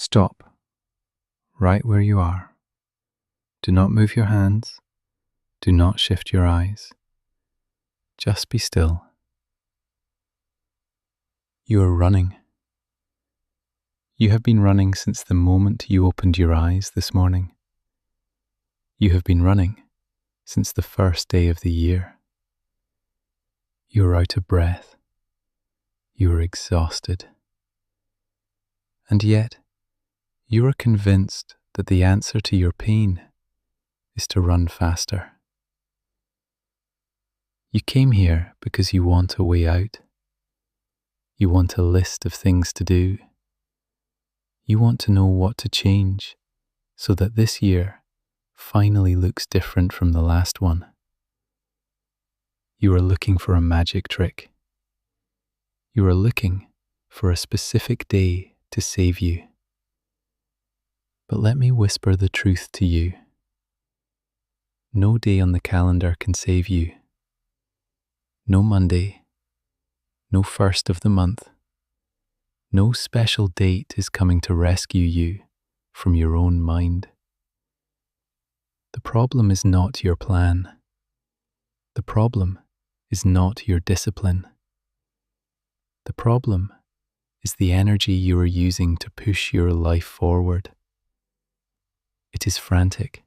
Stop right where you are. Do not move your hands. Do not shift your eyes. Just be still. You are running. You have been running since the moment you opened your eyes this morning. You have been running since the first day of the year. You are out of breath. You are exhausted. And yet, you are convinced that the answer to your pain is to run faster. You came here because you want a way out. You want a list of things to do. You want to know what to change so that this year finally looks different from the last one. You are looking for a magic trick. You are looking for a specific day to save you. But let me whisper the truth to you. No day on the calendar can save you. No Monday, no first of the month, no special date is coming to rescue you from your own mind. The problem is not your plan. The problem is not your discipline. The problem is the energy you are using to push your life forward. It is frantic.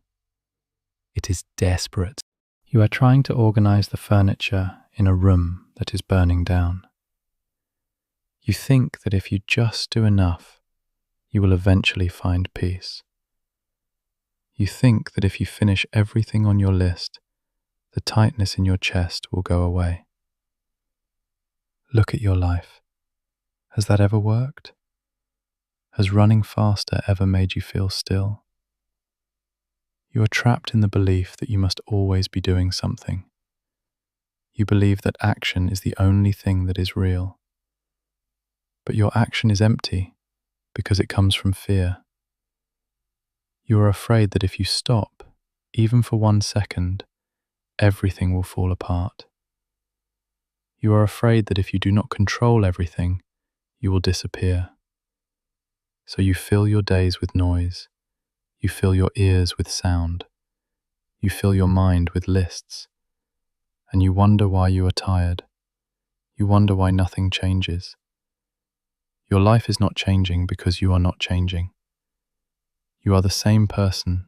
It is desperate. You are trying to organize the furniture in a room that is burning down. You think that if you just do enough, you will eventually find peace. You think that if you finish everything on your list, the tightness in your chest will go away. Look at your life. Has that ever worked? Has running faster ever made you feel still? You are trapped in the belief that you must always be doing something. You believe that action is the only thing that is real. But your action is empty because it comes from fear. You are afraid that if you stop, even for 1 second, everything will fall apart. You are afraid that if you do not control everything, you will disappear. So you fill your days with noise. You fill your ears with sound. You fill your mind with lists. And you wonder why you are tired. You wonder why nothing changes. Your life is not changing because you are not changing. You are the same person,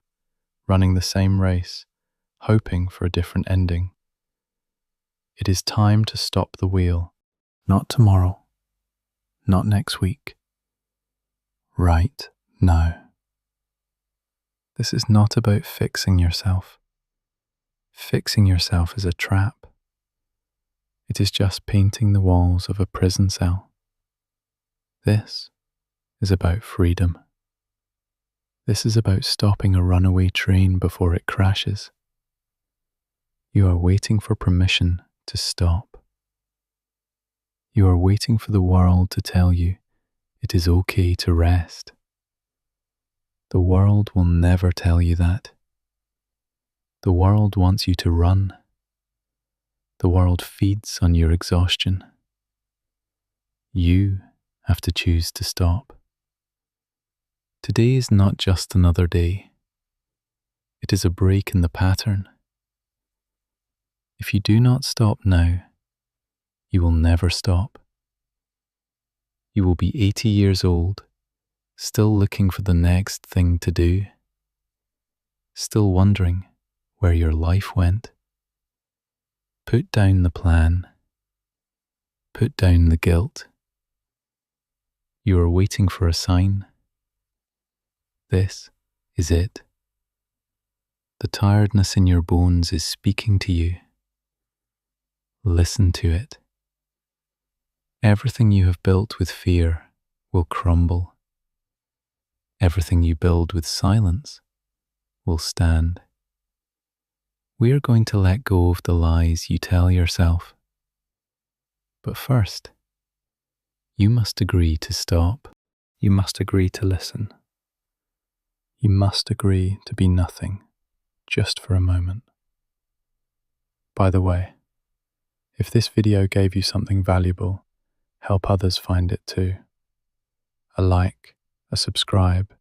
running the same race, hoping for a different ending. It is time to stop the wheel. Not tomorrow. Not next week. Right now. This is not about fixing yourself. Fixing yourself is a trap. It is just painting the walls of a prison cell. This is about freedom. This is about stopping a runaway train before it crashes. You are waiting for permission to stop. You are waiting for the world to tell you it is okay to rest. The world will never tell you that. The world wants you to run. The world feeds on your exhaustion. You have to choose to stop. Today is not just another day. It is a break in the pattern. If you do not stop now, you will never stop. You will be 80 years old, still looking for the next thing to do, still wondering where your life went. Put down the plan. Put down the guilt. You are waiting for a sign. This is it. The tiredness in your bones is speaking to you. Listen to it. Everything you have built with fear will crumble. Everything you build with silence will stand. We are going to let go of the lies you tell yourself. But first, you must agree to stop. You must agree to listen. You must agree to be nothing, just for a moment. By the way, if this video gave you something valuable, help others find it too. A like, a subscribe,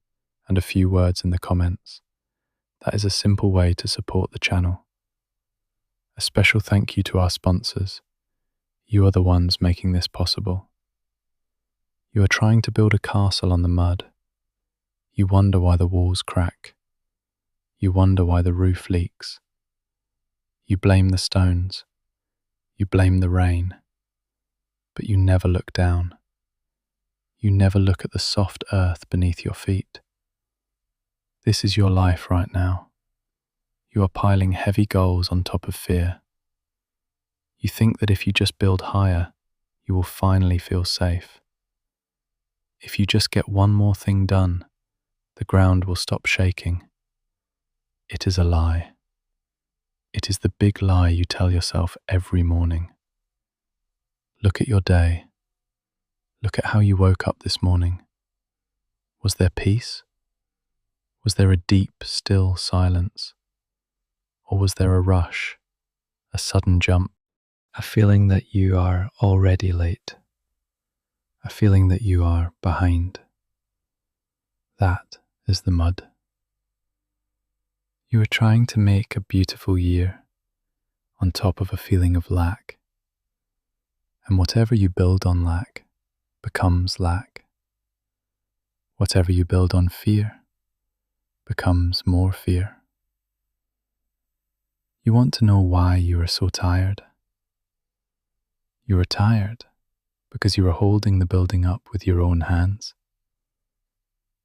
and a few words in the comments. That is a simple way to support the channel. A special thank you to our sponsors. You are the ones making this possible. You are trying to build a castle on the mud. You wonder why the walls crack. You wonder why the roof leaks. You blame the stones. You blame the rain. But you never look down. You never look at the soft earth beneath your feet. This is your life right now. You are piling heavy goals on top of fear. You think that if you just build higher, you will finally feel safe. If you just get one more thing done, the ground will stop shaking. It is a lie. It is the big lie you tell yourself every morning. Look at your day. Look at how you woke up this morning. Was there peace? Was there a deep, still silence? Or was there a rush, a sudden jump, a feeling that you are already late, a feeling that you are behind? That is the mud. You are trying to make a beautiful year on top of a feeling of lack. And whatever you build on lack becomes lack. Whatever you build on fear becomes more fear. You want to know why you are so tired. You are tired because you are holding the building up with your own hands.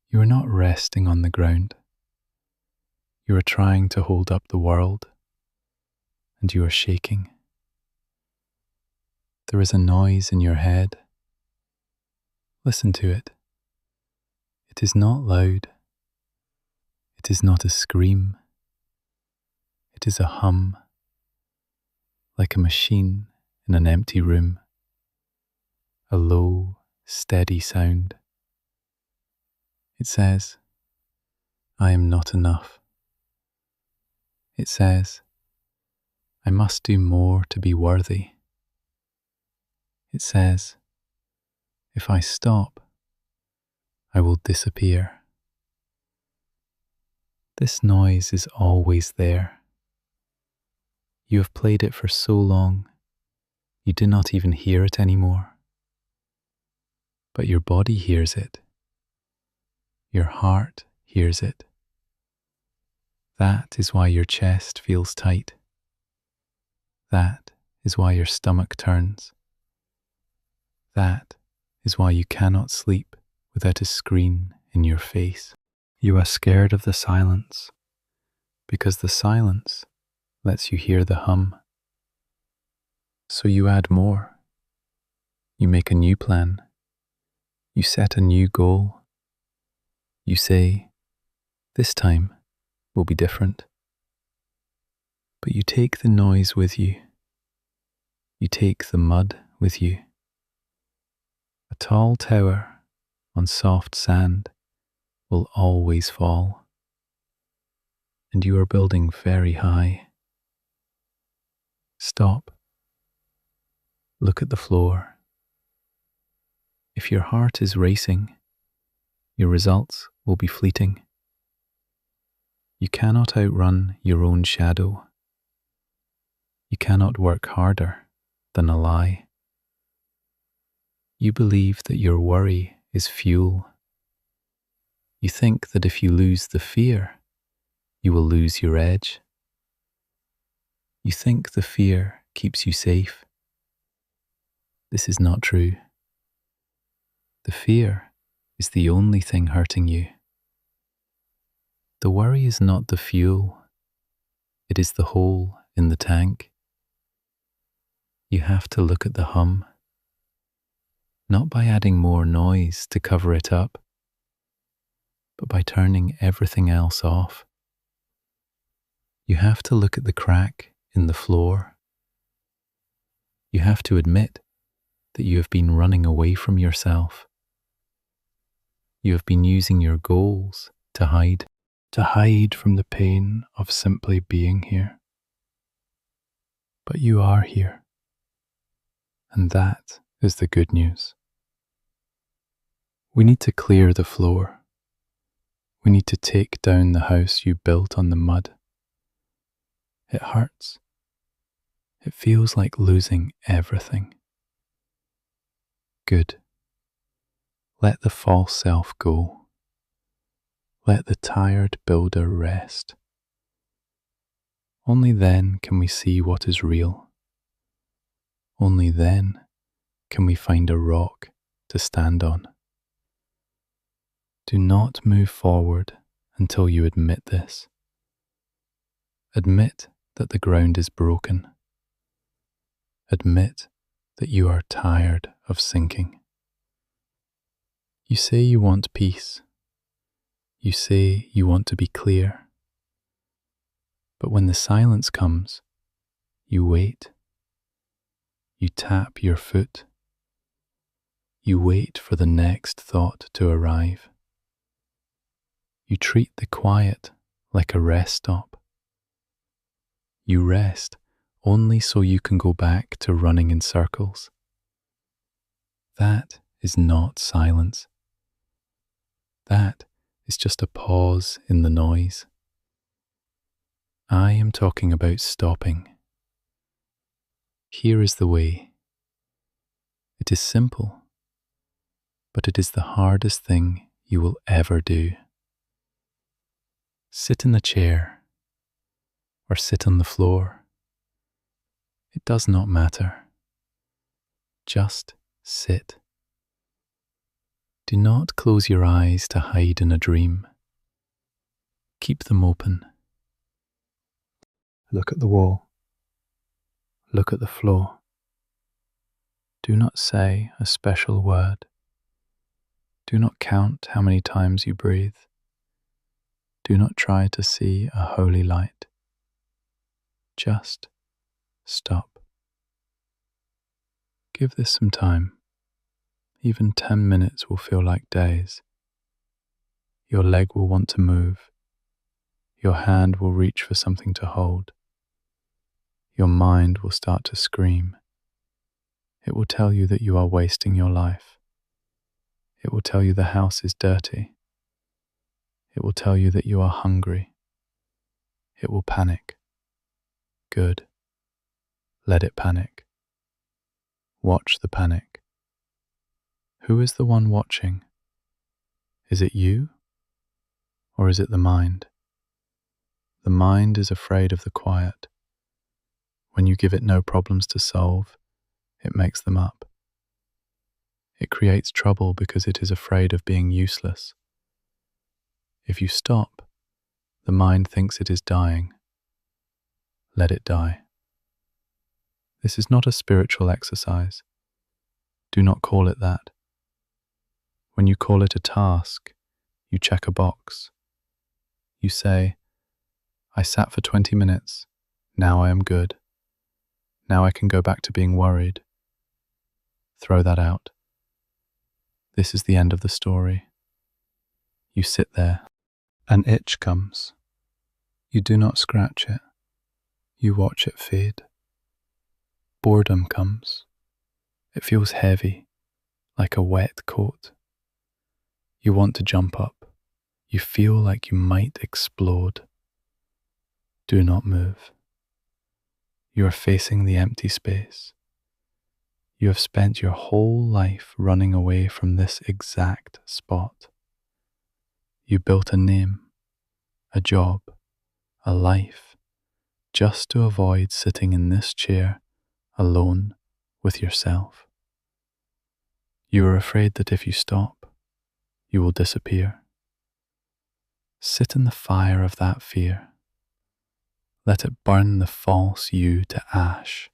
You are not resting on the ground. You are trying to hold up the world, and you are shaking. There is a noise in your head. Listen to it. It is not loud. It is not a scream. It is a hum, like a machine in an empty room. A low, steady sound. It says, I am not enough. It says, I must do more to be worthy. It says, if I stop, I will disappear. This noise is always there. You have played it for so long, you do not even hear it anymore. But your body hears it. Your heart hears it. That is why your chest feels tight. That is why your stomach turns. That is why you cannot sleep without a screen in your face. You are scared of the silence, because the silence lets you hear the hum. So you add more. You make a new plan. You set a new goal. You say, this time will be different. But you take the noise with you. You take the mud with you. A tall tower on soft sand will always fall. And you are building very high. Stop. Look at the floor. If your heart is racing, your results will be fleeting. You cannot outrun your own shadow. You cannot work harder than a lie. You believe that your worry is fuel. You think that if you lose the fear, you will lose your edge. You think the fear keeps you safe. This is not true. The fear is the only thing hurting you. The worry is not the fuel. It is the hole in the tank. You have to look at the hum, not by adding more noise to cover it up, but by turning everything else off. You have to look at the crack in the floor. You have to admit that you have been running away from yourself. You have been using your goals to hide from the pain of simply being here. But you are here, and that is the good news. We need to clear the floor. We need to take down the house you built on the mud. It hurts. It feels like losing everything. Good. Let the false self go. Let the tired builder rest. Only then can we see what is real. Only then can we find a rock to stand on. Do not move forward until you admit this. Admit that the ground is broken. Admit that you are tired of sinking. You say you want peace. You say you want to be clear. But when the silence comes, you wait. You tap your foot. You wait for the next thought to arrive. You treat the quiet like a rest stop. You rest only so you can go back to running in circles. That is not silence. That is just a pause in the noise. I am talking about stopping. Here is the way. It is simple, but it is the hardest thing you will ever do. Sit in the chair or sit on the floor. It does not matter. Just sit. Do not close your eyes to hide in a dream. Keep them open. Look at the wall. Look at the floor. Do not say a special word. Do not count how many times you breathe. Do not try to see a holy light. Just stop. Give this some time. Even 10 minutes will feel like days. Your leg will want to move. Your hand will reach for something to hold. Your mind will start to scream. It will tell you that you are wasting your life. It will tell you the house is dirty. It will tell you that you are hungry. It will panic. Good. Let it panic. Watch the panic. Who is the one watching? Is it you? Or is it the mind? The mind is afraid of the quiet. When you give it no problems to solve, it makes them up. It creates trouble because it is afraid of being useless. If you stop, the mind thinks it is dying. Let it die. This is not a spiritual exercise. Do not call it that. When you call it a task, you check a box. You say, I sat for 20 minutes. Now I am good. Now I can go back to being worried. Throw that out. This is the end of the story. You sit there. An itch comes. You do not scratch it. You watch it fade. Boredom comes. It feels heavy, like a wet coat. You want to jump up. You feel like you might explode. Do not move. You are facing the empty space. You have spent your whole life running away from this exact spot. You built a name, a job, a life, just to avoid sitting in this chair alone with yourself. You are afraid that if you stop, you will disappear. Sit in the fire of that fear. Let it burn the false you to ash.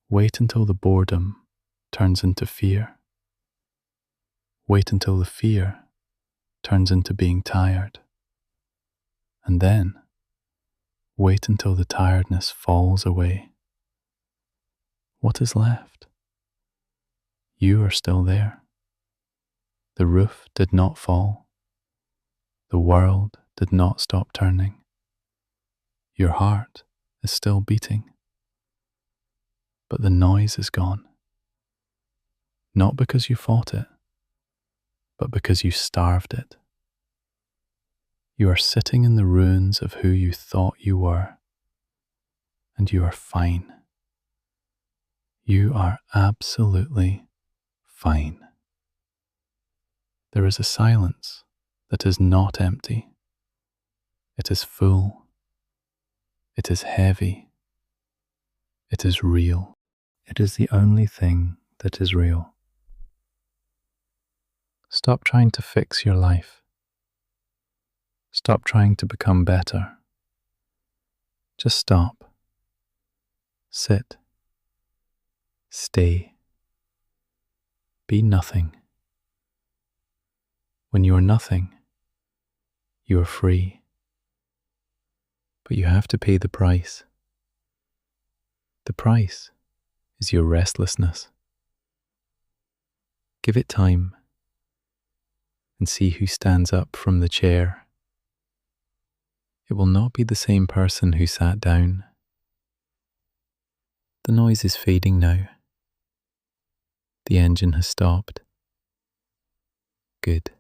Wait until the boredom turns into fear. Wait until the fear turns into being tired. And then, wait until the tiredness falls away. What is left? You are still there. The roof did not fall. The world did not stop turning. Your heart is still beating. But the noise is gone. Not because you fought it, but because you starved it. You are sitting in the ruins of who you thought you were, and you are fine. You are absolutely fine. There is a silence that is not empty. It is full. It is heavy. It is real. It is the only thing that is real. Stop trying to fix your life. Stop trying to become better. Just stop. Sit. Stay. Be nothing. When you are nothing, you are free. But you have to pay the price. The price is your restlessness. Give it time and see who stands up from the chair. It will not be the same person who sat down. The noise is fading now. The engine has stopped. Good.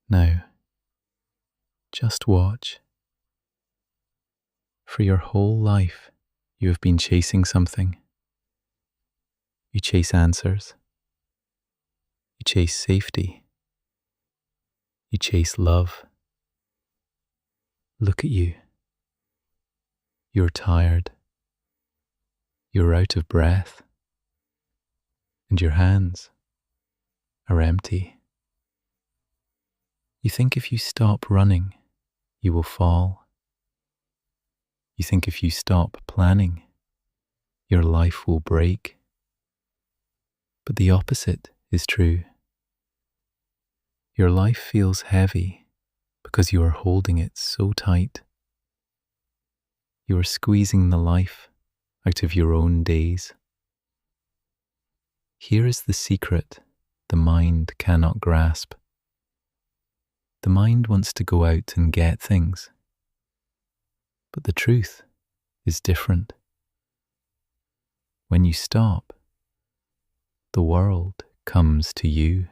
Now, just watch. For your whole life, you have been chasing something. You chase answers. You chase safety. You chase love. Look at you. You're tired. You're out of breath. And your hands are empty. You think if you stop running, you will fall. You think if you stop planning, your life will break. But the opposite is true. Your life feels heavy because you are holding it so tight. You are squeezing the life out of your own days. Here is the secret the mind cannot grasp. The mind wants to go out and get things. But the truth is different. When you stop, the world comes to you.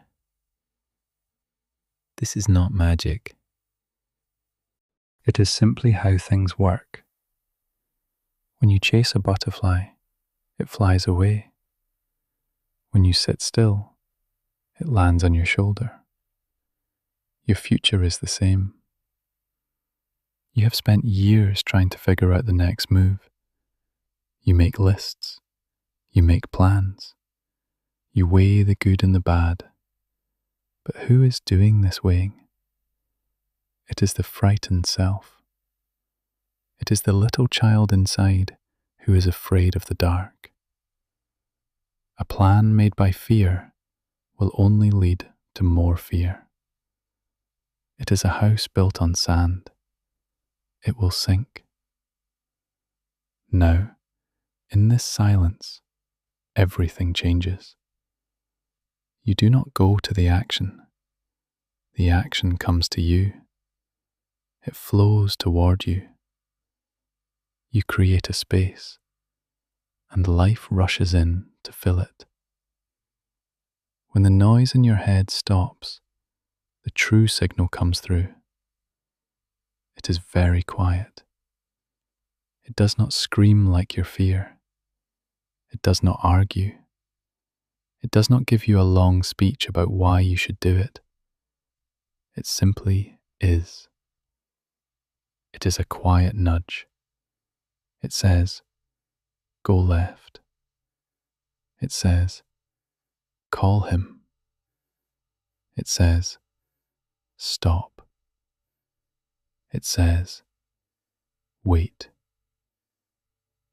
This is not magic. It is simply how things work. When you chase a butterfly, it flies away. When you sit still, it lands on your shoulder. Your future is the same. You have spent years trying to figure out the next move. You make lists. You make plans. You weigh the good and the bad. But who is doing this weighing? It is the frightened self. It is the little child inside who is afraid of the dark. A plan made by fear will only lead to more fear. It is a house built on sand. It will sink. Now, in this silence, everything changes. You do not go to the action. The action comes to you. It flows toward you. You create a space, and life rushes in to fill it. When the noise in your head stops, the true signal comes through. It is very quiet. It does not scream like your fear. It does not argue. It does not give you a long speech about why you should do it. It simply is. It is a quiet nudge. It says, go left. It says, call him. It says, stop. It says, wait.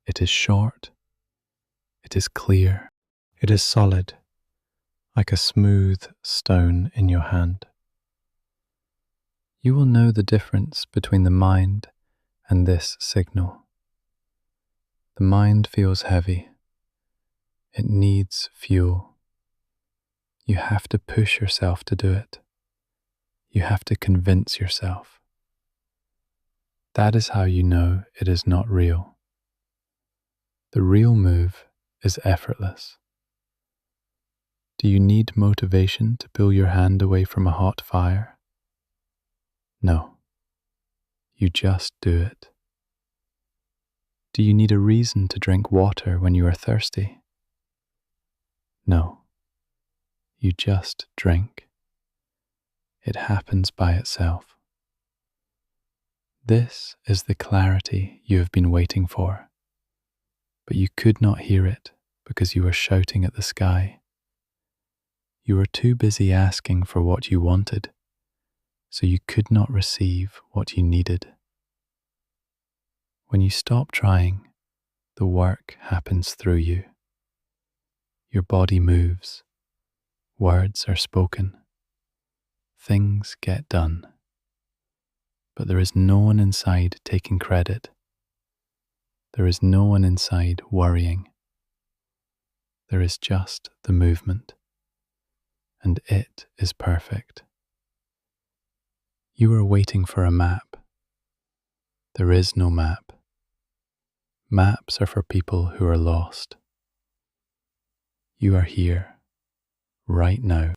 It is short. It is clear. It is solid, like a smooth stone in your hand. You will know the difference between the mind and this signal. The mind feels heavy. It needs fuel. You have to push yourself to do it. You have to convince yourself. That is how you know it is not real. The real move is effortless. Do you need motivation to pull your hand away from a hot fire? No, you just do it. Do you need a reason to drink water when you are thirsty? No, you just drink. It happens by itself. This is the clarity you have been waiting for, but you could not hear it because you were shouting at the sky. You were too busy asking for what you wanted, so you could not receive what you needed. When you stop trying, the work happens through you. Your body moves, words are spoken, things get done. But there is no one inside taking credit. There is no one inside worrying. There is just the movement, and it is perfect. You are waiting for a map. There is no map. Maps are for people who are lost. You are here, right now.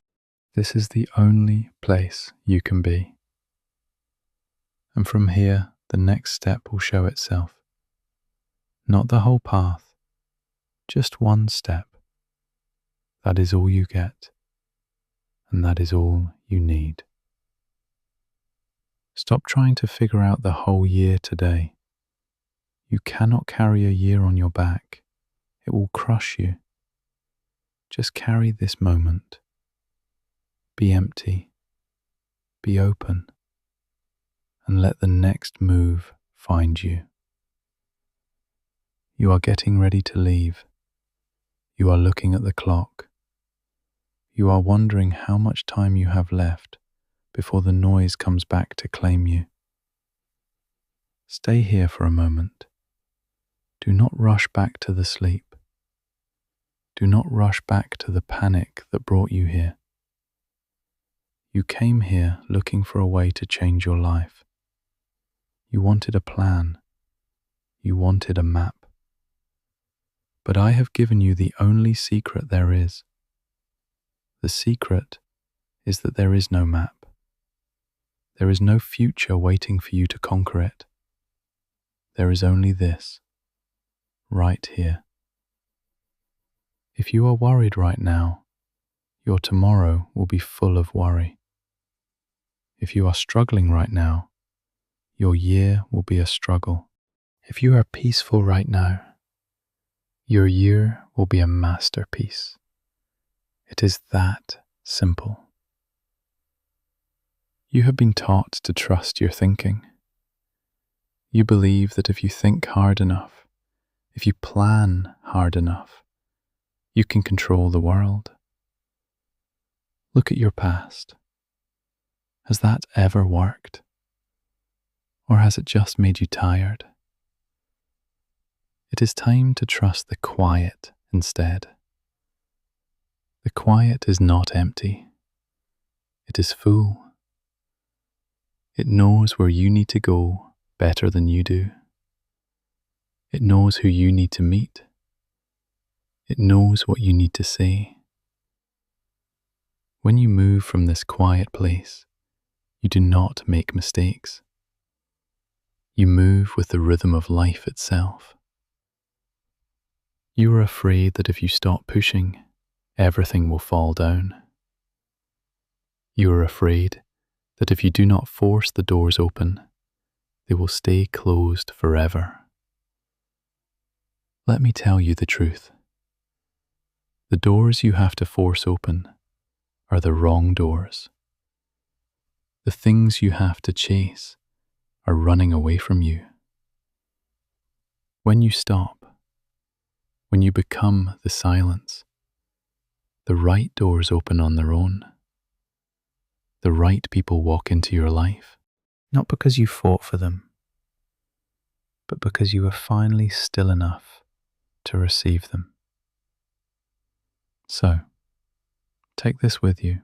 This is the only place you can be. And from here, the next step will show itself. Not the whole path, just one step. That is all you get, and that is all you need. Stop trying to figure out the whole year today. You cannot carry a year on your back. It will crush you. Just carry this moment. Be empty. Be open. And let the next move find you. You are getting ready to leave. You are looking at the clock. You are wondering how much time you have left before the noise comes back to claim you. Stay here for a moment. Do not rush back to the sleep. Do not rush back to the panic that brought you here. You came here looking for a way to change your life. You wanted a plan. You wanted a map. But I have given you the only secret there is. The secret is that there is no map. There is no future waiting for you to conquer it. There is only this, right here. If you are worried right now, your tomorrow will be full of worry. If you are struggling right now, your year will be a struggle. If you are peaceful right now, your year will be a masterpiece. It is that simple. You have been taught to trust your thinking. You believe that if you think hard enough, if you plan hard enough, you can control the world. Look at your past. Has that ever worked? Or has it just made you tired? It is time to trust the quiet instead. The quiet is not empty. It is full. It knows where you need to go better than you do. It knows who you need to meet. It knows what you need to say. When you move from this quiet place, you do not make mistakes. You move with the rhythm of life itself. You are afraid that if you stop pushing, everything will fall down. You are afraid that if you do not force the doors open, they will stay closed forever. Let me tell you the truth. The doors you have to force open are the wrong doors. The things you have to chase are running away from you. When you stop, when you become the silence, the right doors open on their own. The right people walk into your life, not because you fought for them, but because you were finally still enough to receive them. So, take this with you,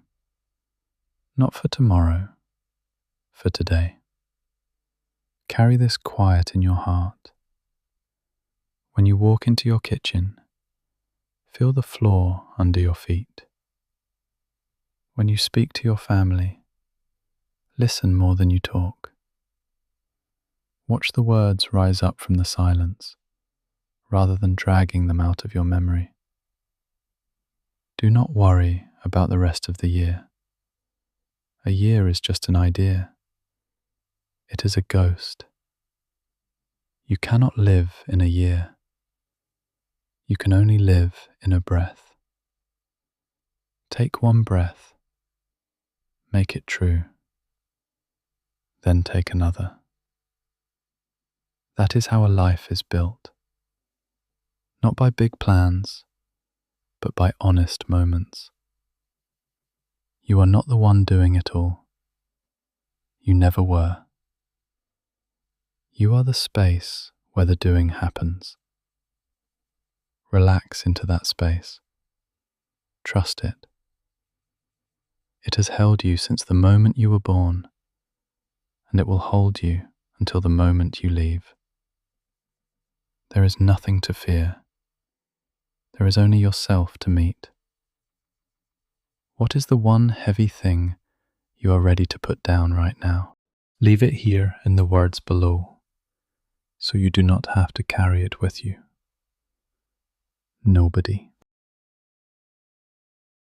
not for tomorrow, for today. Carry this quiet in your heart. When you walk into your kitchen, feel the floor under your feet. When you speak to your family, Listen more than you talk. Watch the words rise up from the silence, rather than dragging them out of your memory. Do not worry about the rest of the year. A year is just an idea. It is a ghost. You cannot live in a year. You can only live in a breath. Take one breath. Make it true. Then take another. That is how a life is built. Not by big plans, but by honest moments. You are not the one doing it all. You never were. You are the space where the doing happens. Relax into that space. Trust it. It has held you since the moment you were born, and it will hold you until the moment you leave. There is nothing to fear. There is only yourself to meet. What is the one heavy thing you are ready to put down right now? Leave it here in the words below, so you do not have to carry it with you. Nobody.